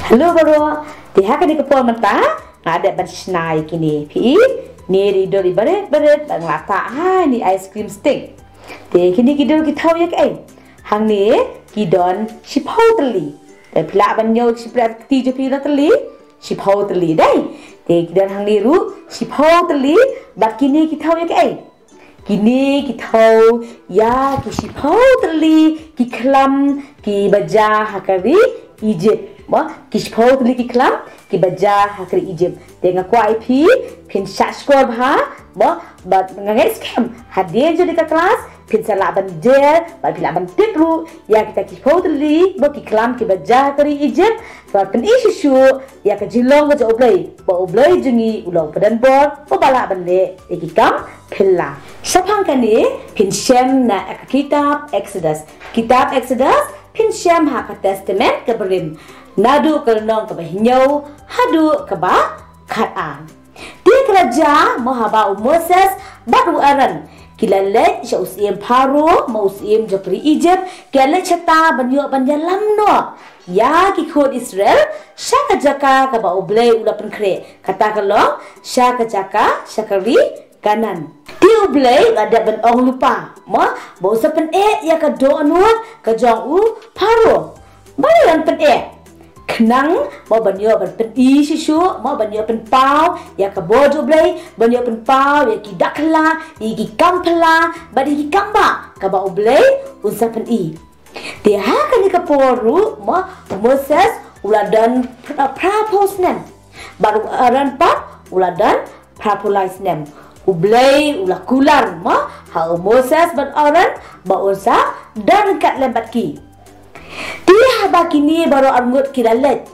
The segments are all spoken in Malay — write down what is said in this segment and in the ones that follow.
Halo bro, tiha kini kepol menta ada bersnai kini pi ni rido di beret bang lata ni ice cream stick. Te kini kidol kita ya kai. Hang ni kidon sipau teli. Te pila banyo sipra ti je pila teli sipau teli dai. Te kidon hang ni ru sipau teli bat kini kita ya kai. Kini kita ya ki sipau teli ki klam ki baja hakari Egypt. Kishpau tuli ki klam ki baja hakri Egypt dengan kuai pi pin shashkor bha but ngai scam hadir jadi ke kelas pin salah banjer bal pila ban tikru ya kita kishpau tuli ki klam ki baja hakri Egypt so pin isu ya ke jilong ke oblai jungi ulau padan bor bala bande ki kam pilla sapang kani pin shem na kitab Exodus pin shem ha testament ke berim nadu ke nong ke bahinyau hadu ke ba khat'an di kerja mahaba Moses baru aran kilale sya usim Pharaoh mau usim jopri Egypt kale chata banyo banjalam no ya ki khod Israel sya ka jaka ka ba oblei ula penkre kata kalong sya ka jaka syakari kanan di oblei ada ben ong lupa ma bo sa pen ya ka do anut ka jong u Pharaoh bayan pen kenang mau banyo pen sisu mau banyo pen pau ya ka bojo blai banyo pen pau ya ki dakla ki kampla badi ki kamba ka ba oblai unsa pen dia kan ka poru ma Moses uladan praposnem baru aran pat uladan prapolisnem ublai ula kular ma ha Moses ban aran ba unsa dan kat lembat ki dia haba kini baru arngut kiralet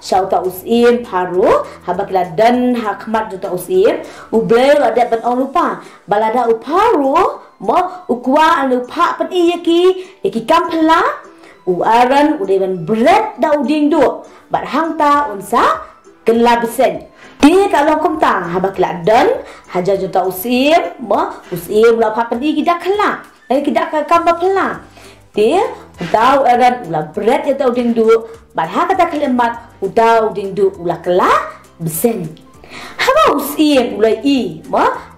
syauta usim Pharaoh haba kiladan hakmat juta usim ublai ada ban lupa balada u Pharaoh ukwa anu pa pen iki kampla u aran udeban bread da uding do bat hangta unsa kelabsen dia kalau kumta haba kiladan haja juta usim usim la pa pen kita kala kita kamba pela dia udau aran ula bread ya tau ding du badha kata kalimat udau ding du ula kala besen haba usim ula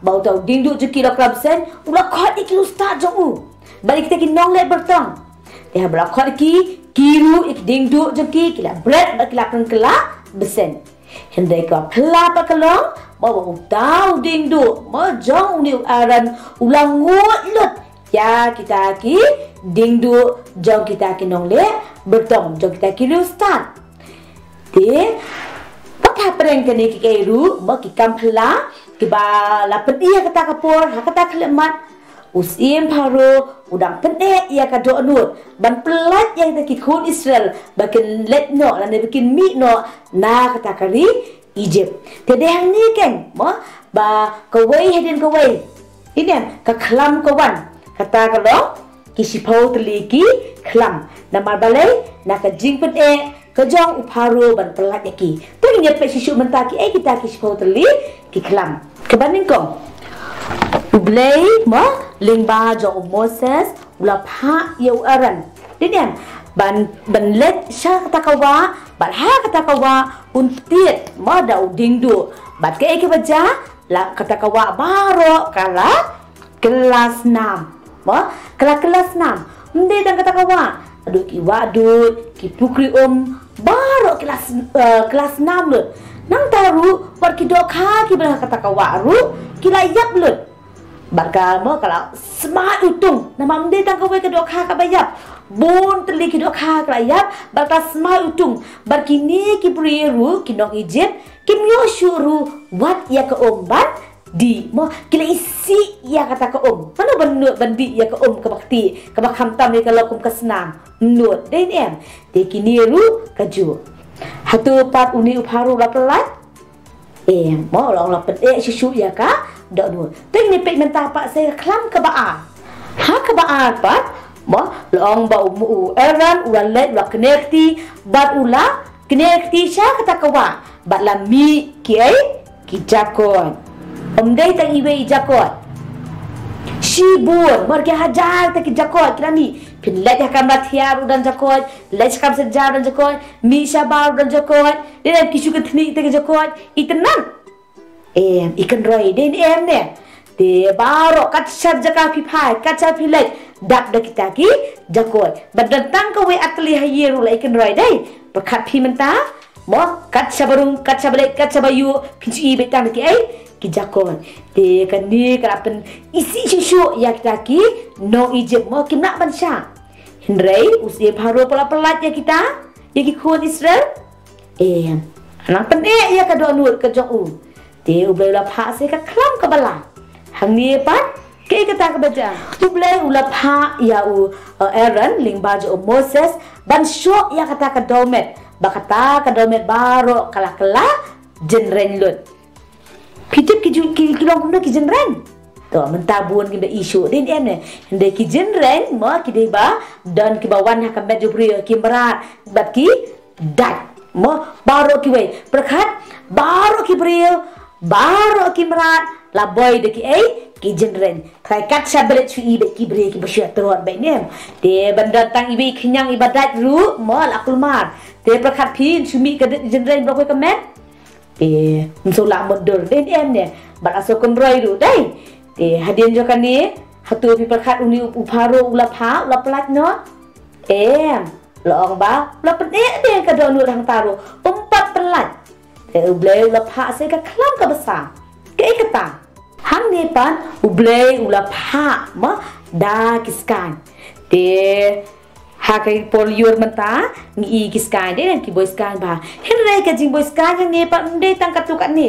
bau tau ding du je kilo kala besen ula khot iki ustaz jo balik kita ki nong le bertang dia bala khot ki kiru ik ding du je ki kila bread ba kila kan kala besen hendai ka kala pa kalong mau udau ding du jong ni aran ula ngut lut ya kita ki dingdu jong kita ki nongle bertong jong kita ki ustaz de apa pereng kene ki kairu mo ki kampla ki ba la pedia kata kapor ha kata kelemat usim Pharaoh udang pene ia ka do anut ban pelat yang ki khun Israel bakin let no la ne bikin mi no na kata kari Egypt te de hang ni ken mo ba kawai hedin kawai ini ka klam kawan kata kalau kisipau teliki klam nama balai nak jing pen kejong Pharaoh ban pelat yaki tu nya pe sisu mentaki kita kisipau teli ki klam kebanding kong ublei lingba jo Moses ula pha yau aran dinian ban let sha kata kawa ban ha kata kawa untiet da udingdu bat ke baja la kata kawa baro kala kelas 6 kelas 6 mende dan kata kawa aduh ki wadut ki pukri baru kelas 6 lut nang taru par ki dokha ki bala kata kawa ru ki layap lut barka kalau smart utung nama mende dan kawa ke dokha ka bayap bon teli ki dokha ka layap barka smart utung bar kini ki priru ki nong Egypt ki myo syuru wat ya ke omban di kila isi ya kata ke mana benut bandi ya ke ke bakti ke bakam tam ni kalau kum kesenam nut den de kini ru kaju hatu pat uni Pharaoh la pelat orang la pen susu ya ka dak du teng ni pe mentah pak saya klam ke baa ha ke baa pat long ba eran ulat la kenekti bat ula kenekti sya kata kawa bat la mi kiai kijakon Omdai tang iwe jakot. Shibur, marke hajar tak jakot kelami. pin let hakam latiar dan jakoi let hakam sejar dan jakoi mi sabar dan jakoi dan kisu ke thni te jakoi itenan ikan roy den ne de baro kat sar jaka pi phai kat sar pi let dak da kita ki jakoi badan tang ko we atli hayeru la ikan roy dai pakhat pi menta mo kat sabarung kat sabalek kat sabayu pinci betang ki ai ki jakoi de kan ni kerapen isi susu ya kita ki no Egypt mo kim nak bansa hindrai usia baru pelat ya kita ya ki kuat Israel anak pene ya ka do nur ka jong u de ublai ula pha se ka klam ka bala hang ni pat ke kata ka baja ublai ula pha ya u Aaron lingba jo Moses ban syo ya kata ka domet bakata ka domet baro kala kala jenren lut Pitip ki long kumda ki jenren to mentabun ki da isu din ne hende ki jenren mo ki de ba dan ki bawan ha kamet jubri ki berat bat ki dat mo baro ki we perkhat baro ki brio baro ki berat la boy de ki ki jenren kai kat sabelet su ibe ki brio ki besya terot be ne de bandar tang ibe khinyang ibadat ru mo la kulmar de perkhat phin sumi ka jenren bro ko kamet Mula mundur dan ne beraso konroi ru dai hadian jo kan ni hatu pi perkhat uni uparo ula pha ula pelat no loong ba ula pede de ka do nu hang taru umpat pelat ublei ula pha se ka klam ka besar ke kata hang ni pan ublei ula pha ma da kiskan de hakai poliur menta ngi kiskan de dan ki boy skan ba henrai ka jing boy skan yang ne pa nde tangkat tukat ni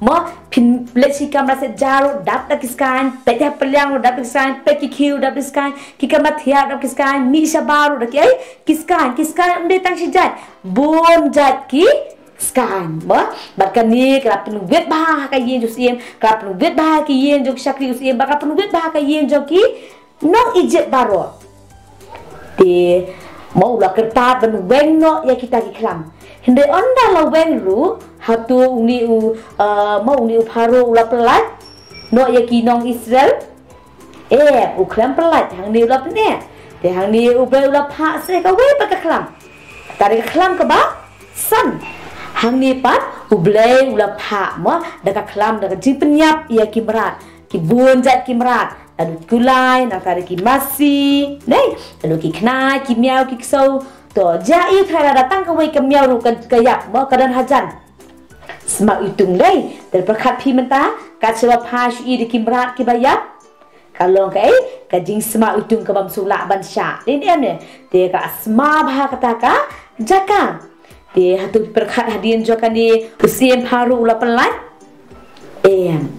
mo pin lesi kamera se jaro dap da kiskan pete pelang dap kiskan pe ki kiu dap kiskan ki kamat hiap dap kiskan mi sabaru da ki kiskan nde tang si jat bon jat ki skan mo bakan ni kra penu vet ba ka yen jo siem kra penu vet ba ki yen jo sakri siem ba kra penu vet ba ka yen jo ki no Egypt baro de mau la kertat ben wengo ya kita ki klam hinde onda la wenru hatu uni mau uni uparo ula pelat no ya ki nong Israel u klam pelat hang ni ula pene de hang ni ubai ula pha se ka we pa ka klam tari ka klam ka ba san hang ni pat ublai ula pha mo da ka klam da ka jing penyap ya ki merat ki bun jat ki merat lalu kulai nak ada ki masi nei lalu ki kena ki miau ki ksau to jai thara datang ka wei ka miau ru ka yak mo kadan hajan sma itung nei dan perkhat pi menta ka sewa pha shui di kimrat ki bayap kalong ka jing sma itung ka bam sula ban sha den ne de ka asma bha kata ka jaka de hatu perkhat hadian jokan di usiem paru ula pelat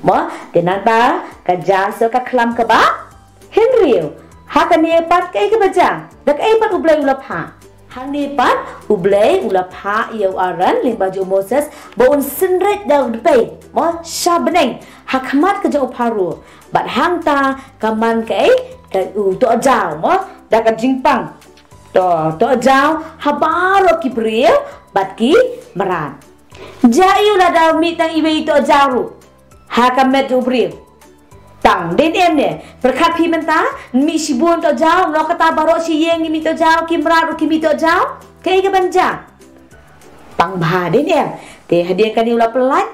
mo denan ba ka jasa ka klam ka ba henriu hakane pat kai ka bajang dak pat ublai ula pha hani pat ublai ula pha iau aran lim baju Moses bon sinret da dpe mo shabneng hakmat ka jo paru bat hangta kaman kai ka to jaw mo da ka jingpang to jaw habaro ki brio bat ki maran jaiu la da mi tang ibe to jaru hakamet ubri tang den ne perkhat pi menta mi sibun to jaw lo kata baro si yeng mi to jaw kimra ru ki mi to jaw kai ka banja pang ba den te hadiah kan ula pelat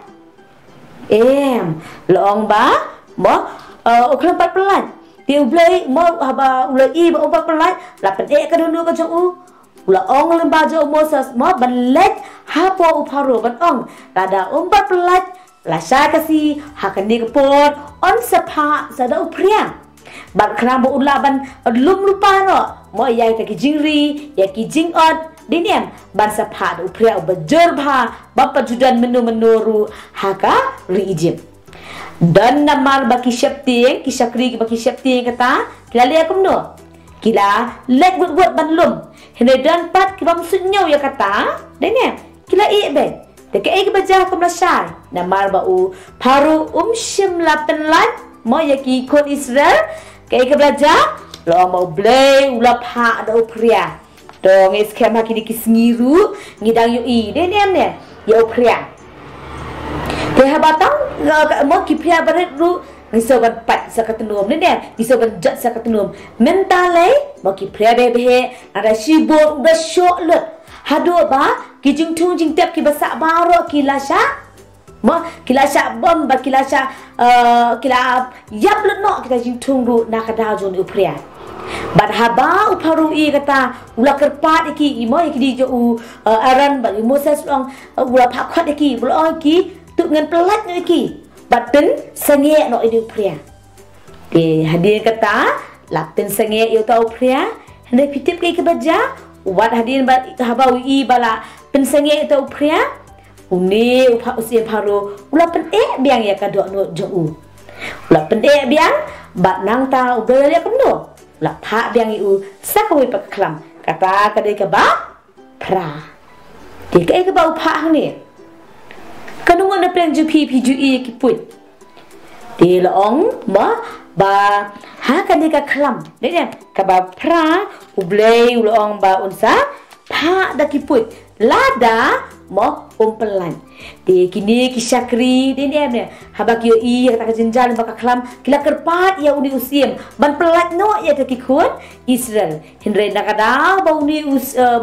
loong ba mo uklan pat pelat dia ublai mo haba ulai ba ubat pelat la pen ka dunu ka jong ula ong lemba jo Moses mo balet hapo uparo ban ong lada umbat pelat Lasa kasi hakani kapor on sapa sada upria bat kram ulaban lum lupa no mo yai ta ki jingri ya ki jingod diniam ban sapa upria bajur bha bapa judan menu haka ri Egypt dan namal baki syapting ki sakri baki syapting kata kila akum no kila lek buat ban lum hene dan pat ki bam sunyo ya kata diniam kila ben Dekat ai baca ke belasai namar bau paru shim lapen lat mo yaki kon Israel kai ke belajar lo mau blay ula pha da upria dong is kema kini kisngiru ngidang yu I de nem ya upria ke habatang mo ki pria baret ru ngisoban pat sa katunum ni ne ngisoban jat sa katunum mentale mo ki prebe be ada sibuk da syok lut hado ba ki jing tung jing tep ki basak baro ki lasha mo ki lasha bom ba ki lasha kila yap lut no kita jing tung ru na kada jon upria bad haba uparu I kata ula kerpat iki imo iki di jo aran ba Moses long ula phakhat iki ula iki tu ngan pelat no iki batin senge no idu pria di hadir kata laptin senge yo tau pria hendak pitip ke baja wat hadir ba haba I bala pen senge tau pria uni upha usia paru ula pen biang ya kadok no jo ula pen biang bat nang ta ubel ya kendo la tha biang iu sakawi pak klam kata kadai ka ba pra di ka ba upha hang ni kanungan na plan jupi pi ju I ki put di laong ma ba ha kadai ka klam ni ne ka ba pra ublei laong ba unsa pha da ki put lada mo umpelan di kini kisakri di ni ne habak yo I kata jinjal baka klam kila kerpat ya uni usim ban pelat no ya te kikun Israel hindre nakada ba uni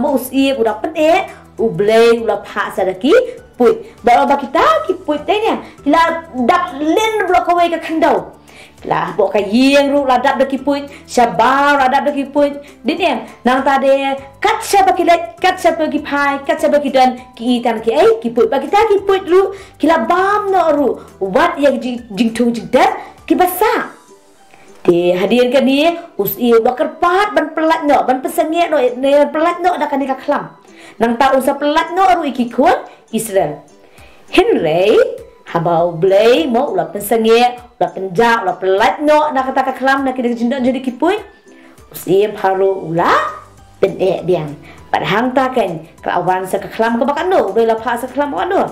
mo usi udah pede ublei ula pha sadaki put ba kita ki put ne kila dak len blok away ka khandau lah bok ka yeng ru la dap daki put sabar la dap daki put dinem nang ta de kat sa bakilet kat sa bagi pai kat sa bagi dan ki tan ki ai ki put bagi ta ki put ru kila bam no ru wat ya jing tung jing dar ki basa de hadian kan ni usi bakar pat ban pelat no ban pesenge no ne pelat no dak kan ka klam nang ta usa pelat no ru iki kun Israel Henry habau blay mo ula pensenge ula penja ula pelat no nak kata kaklam nak kita jindak jadi kipui usim haru ula pen biang pada hang ta kan kelawan sa kaklam ka bakan no ula pa sa kaklam ka no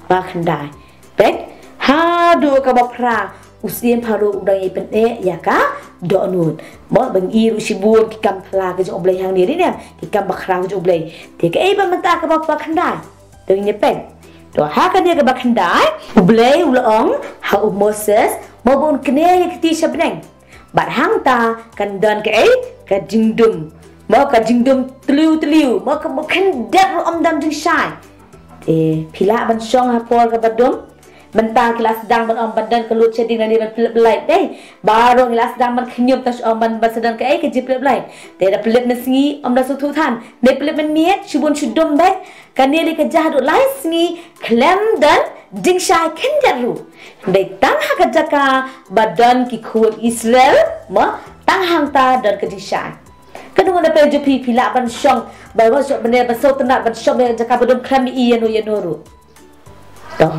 ba khandai bet hadu ka ba pra usim haru ula ye pen ya ka do nun mo bang iru sibun ki kam pla ka jo blay hang ni ne ki kam bakra jo blay te ka ba mata ka ba khandai tu ni pen to ha kan dia ke bakandai ublei ulong ha Moses mo bon kene ya kiti sabneng bar hang ta kan dan ke ka jingdum mo ka jingdum tliu mo ka kan dat ru dam jing shai pila ban song ha por ka badum mentang kelas sedang ban badan kelut ceding dan ban pelai deh baru kelas sedang ban knyum tas ban sedang ke ke jip pelai deh da pelit mesingi da sutu than deh pelit meniat subun sudum deh kan dia ke jahdu lai singi klem dan ding shai kendaru deh tang ha ka jaka badan ki khut Israel mo tang hang ta dan ke ding shai kadung da pe jupi pila ban song ba wa so bene ba so tna ban song jaka badum klem I yanu ru toh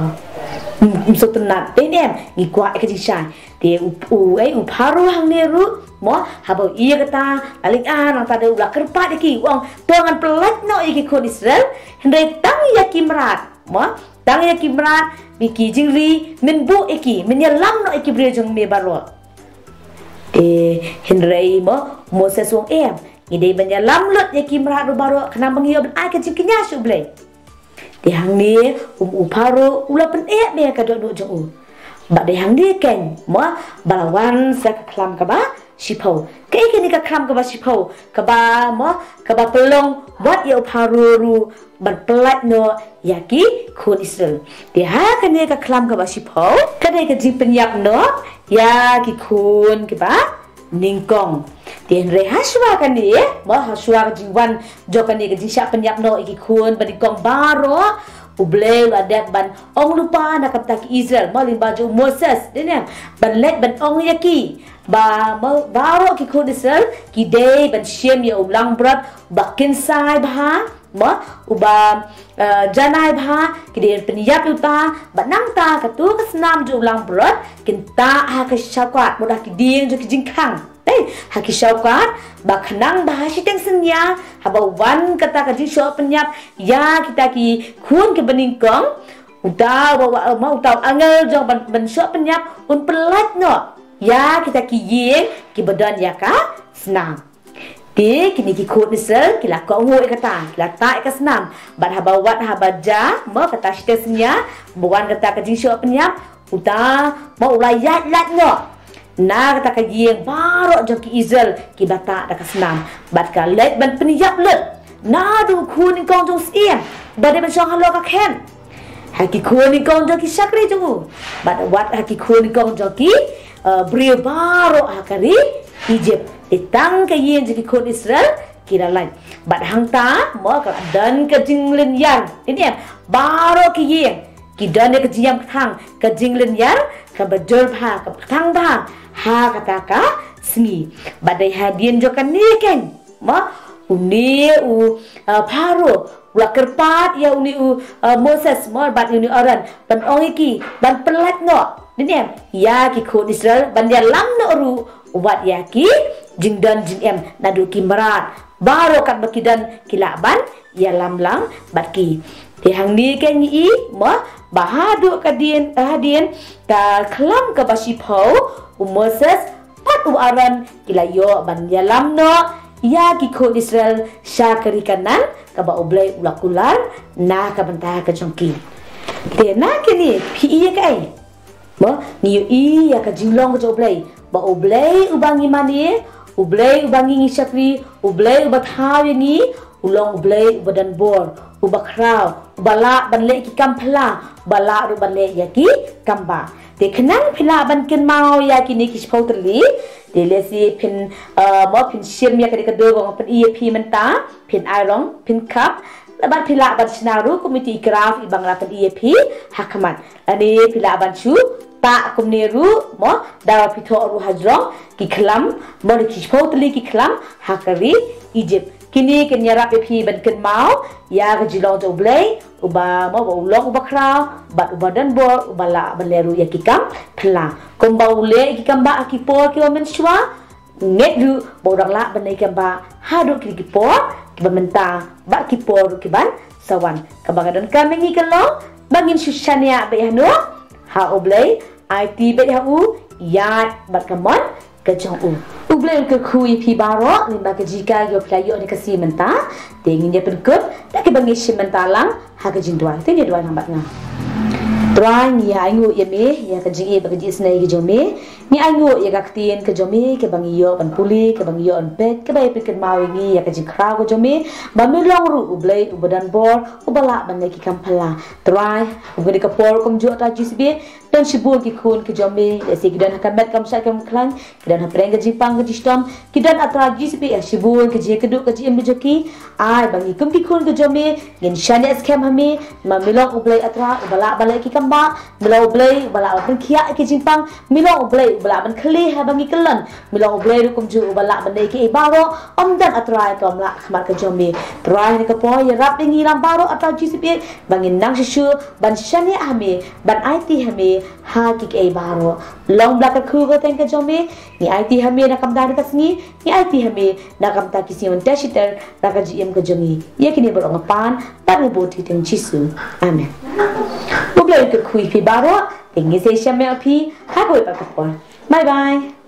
so tenat dem ni kwa ke jishan de u paru hang ne ru mo habo iya kata alik nang ta de ula kerpat iki wong tongan pelat no iki kon Israel hende tang yakimrat mo tang yakimrat biki jingri min bu iki min yalam no iki brejong me baro hendre mo Moses wong ide banya lam lot yakimrat ru baro kena mengio ben ai ke jingkinya sublei di hang ni uparu ula pen me ka do jong ba de hang ni ken mo balawan sa klam ka ba sipau ke ni ka klam ka ba sipau ka ba mo ka ba pelong wat ya uparu ru ban pelat no yaki kun Israel di ha ka ni ka klam ka ba sipau ka de ka ji penyap no ya ki kun ki ba ningkong tien re haswa kan ni mo haswa jiwan jokan ni ji sya penyap no iki kun ba dingkong baro ublei adat ban ong lupa nak kata Israel mo limba jo Moses dene ban let ban ong yaki ba mo baro ki kun Israel ki day ban shem ya ulang brat bakin sai bha mo uba janai bha ki de penyap uta banang ta ka tu ka snam jo ulang brat kinta ha ka syakwat mudah ki ding jo ki jingkang haki syaukat baknang bahasi teng senya habawan kata ka jisho penyap ya kita ki kun ke beningkong uta mau tau angel jong ban sho penyap un pelat no ya kita ki yeng ki badan ya ka senam di kini ki kun Israel kila ko ngoi kata kila ta ka senam ban habawat habaja mo kata senya buan kata ka jisho penyap uta mau ulayat lat no na kata ka gieng baro jo ki Israel ki bata da ka senam bat ka let ban peniyap let na du kun kong jong sien bade ban song halo ka ken haki kun kong jo ki sakri jo bat wat haki kun kong jo ki brio baro hakari Egypt itang ka yen jo ki kun Israel kira lain bat hangta mo ka dan ka jinglen yan ini baro ki yen ki dan ka jiam thang ka jinglen yan ka badol pha ka thang ba ha kata ka sengi badai hadien jo kan ni ken ma uni Pharaoh ula kerpat ya uni Moses mo bat uni Aaron ban ongiki ban pelat no ini ya ki khod Israel ban dia lam no ru wat ya ki jingdan jing nadu ki marat baro kat bakidan kilaban ya lam bat ki thì hàng ni cái nghĩ mà bà được cái điên cả khlam cái basi phao Moses pat Aaron kila yo ban ya lam no ya ki khod Israel syakari kanan ka ba oblay ulakular na ka banta ka jongki te na kini pi ya kai mo ni i ya ka jinglong ka oblay ba oblay ubangi mani oblay ubangi ngisakri oblay ubathawi ni ulong oblay ubadan bor ubakraw ubala banle ki kampla bala ru banle ya ki kamba te khnang phila ban ken mau ya ki ni ki spotli de le si pin mo pin shim ya ka do go pin ep menta pin iron pin cup laban phila ban sinaru komiti graf ibang la pin ep hakaman ani phila ban chu ta kumneru mo dawa pitho ru hajrong ki khlam mo ki spotli ki khlam hakari Egypt kini kenyara pepi ban ken mau ya ke jilong jo blay uba mo ba ulong uba kraw bat uba dan bor uba la baleru ya kikam pla komba ule kikam ba akipor ki men shwa net du bodang la ban ikam ba hadu ki por ki bamenta ba kipor ki ban sawan kabagadan kami ngi kalo bangin shushania be hanu ha oblay it be hu ya bat kamon kejong ublay ke kui pi baro limba ke jika yo playo ni kasi menta tengin dia perkut tak ke bangi simentalang ha ke jindwa tu dia dua nambat nga Tuan ni aingu ya me ya ke jingi ba ke jisnai ke jome ni aingu ya ka ktien ke jome ke bangi yo ban puli ke bangi yo on pet ke bai piket mawi ni ya ke jikra ko jome ba me long ru ublay ubadan bor ubala ban ki kampala Tuan ubgadi ka por kom jo ta jisbe dan sibul ki kun ke jome desi kidan hakamet kam sa kam klang kidan hapreng ke jipang ke jistam kidan atra jisbe ya sibul ke je keduk ke jim joki ai bangi kum ki kun ke jome ngin shane scam hame ma milong ublay atra ubala balai ki kamba milau ublay ubala ban kia ke jipang milong ublay ubala ban khli ha bangi kelan milong ublay ru kum ju ubala ban ke baro om dan atra kam la khmar ke jome trai ni ke po ya rap ngi lam baro atra jisbe bangin nang shu ban shane hame ban it hame ha ki ke baro long black khu go ten ke jome ni it hame na kam dar kasni ni it hame na kam ta kisi on tashiter na ka gm ke jomi ye kini ber ngapan baru boti ten chisu amen ublay ke khu pi baro tingi se shame pi ha go pa bye bye